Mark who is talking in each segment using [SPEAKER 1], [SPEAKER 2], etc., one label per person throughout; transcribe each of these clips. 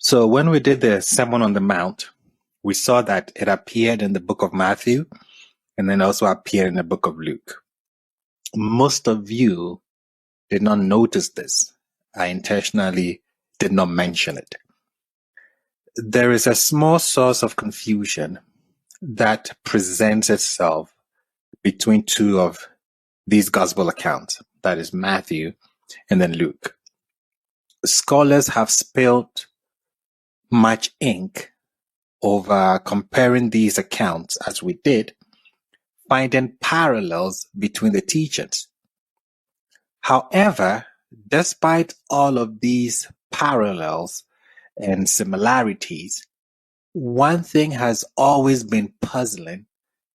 [SPEAKER 1] So when we did the Sermon on the Mount, we saw that it appeared in the book of Matthew and then also appeared in the book of Luke. Most of you did not notice this. I intentionally did not mention it. There is a small source of confusion that presents itself between two of these gospel accounts, that is Matthew and then Luke. Scholars have spilled much ink over comparing these accounts as we did, finding parallels between the teachings. However, despite all of these parallels and similarities, one thing has always been puzzling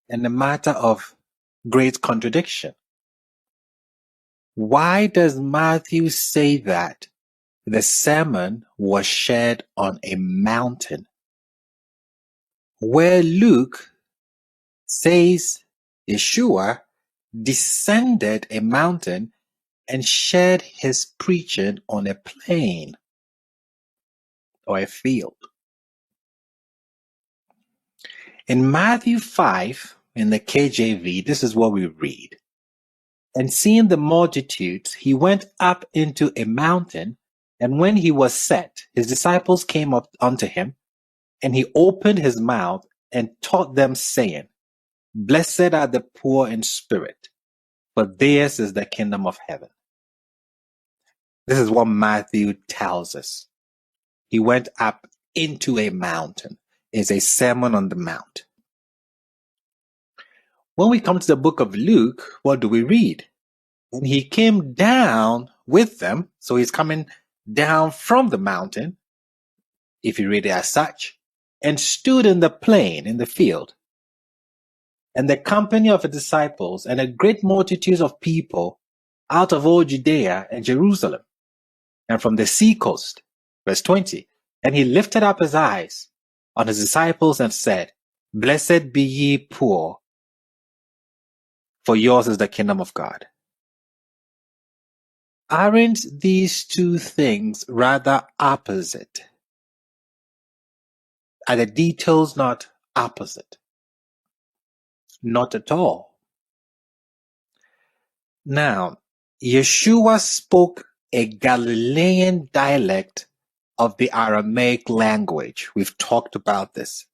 [SPEAKER 1] and a matter of great contradiction. Why does Matthew say that the sermon was shared on a mountain, where Luke says Yeshua descended a mountain and shared his preaching on a plain or a field? In Matthew 5, in the KJV, this is what we read. And seeing the multitudes, he went up into a mountain, and when he was set, his disciples came up unto him, and he opened his mouth and taught them, saying, Blessed are the poor in spirit, for theirs is the kingdom of heaven. This is what Matthew tells us. He went up into a mountain. It's a Sermon on the Mount. When we come to the book of Luke, what do we read? And he came down with them, so he's coming down from the mountain, if you read it as such, and stood in the plain, in the field. And the company of the disciples and a great multitude of people out of all Judea and Jerusalem, and from the sea coast. Verse 20. And he lifted up his eyes on his disciples and said, Blessed be ye poor, for yours is the kingdom of God. Aren't these two things rather opposite? Are the details not opposite? Not at all. Now, Yeshua spoke a Galilean dialect of the Aramaic language. We've talked about this.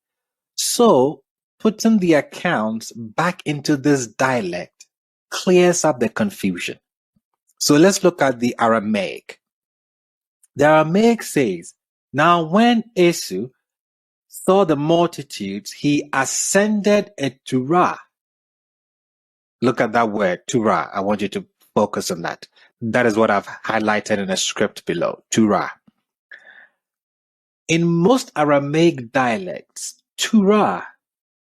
[SPEAKER 1] So, putting the accounts back into this dialect clears up the confusion. So let's look at the Aramaic. The Aramaic says, Now when Esau saw the multitudes, he ascended a Turah. Look at that word, Turah. I want you to focus on that. That is what I've highlighted in the script below, Turah. In most Aramaic dialects, Turah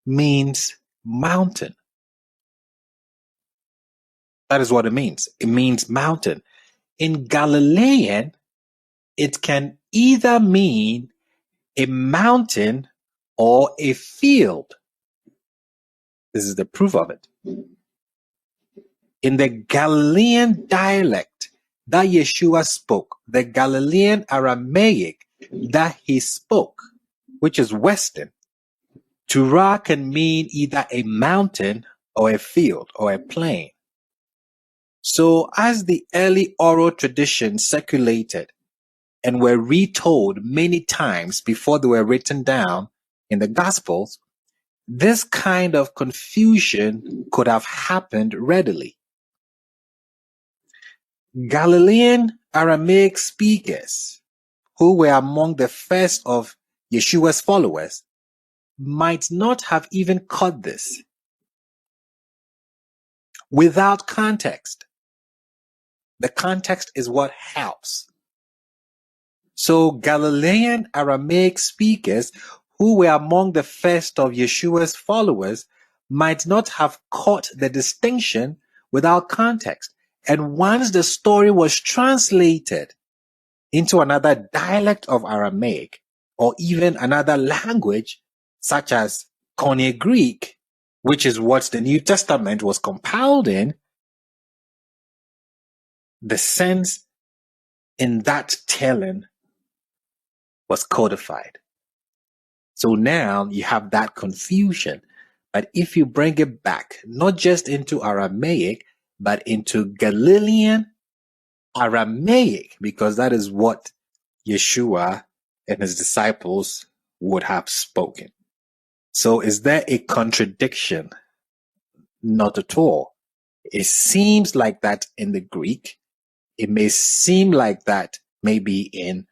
[SPEAKER 1] means mountain. That is what it means. It means mountain. In Galilean, it can either mean a mountain or a field. This is the proof of it. In the Galilean dialect that Yeshua spoke, the Galilean Aramaic that he spoke, which is Western, Turah can mean either a mountain or a field or a plain. So as the early oral traditions circulated and were retold many times before they were written down in the Gospels, this kind of confusion could have happened readily. Galilean Aramaic speakers, who were among the first of Yeshua's followers, might not have even caught this. Without context, the context is what helps. So Galilean Aramaic speakers, who were among the first of Yeshua's followers, might not have caught the distinction without context. And once the story was translated into another dialect of Aramaic, or even another language, such as Koine Greek, which is what the New Testament was compiled in, the sense in that telling was codified. So now you have that confusion. But if you bring it back, not just into Aramaic, but into Galilean Aramaic, because that is what Yeshua and his disciples would have spoken. So is there a contradiction? Not at all. It seems like that in the Greek. It may seem like that maybe in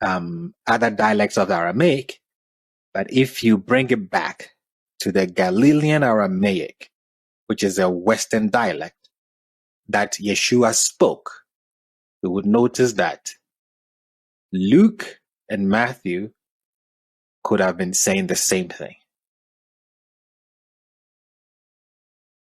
[SPEAKER 1] other dialects of Aramaic, but if you bring it back to the Galilean Aramaic, which is a Western dialect that Yeshua spoke, you would notice that Luke and Matthew could have been saying the same thing.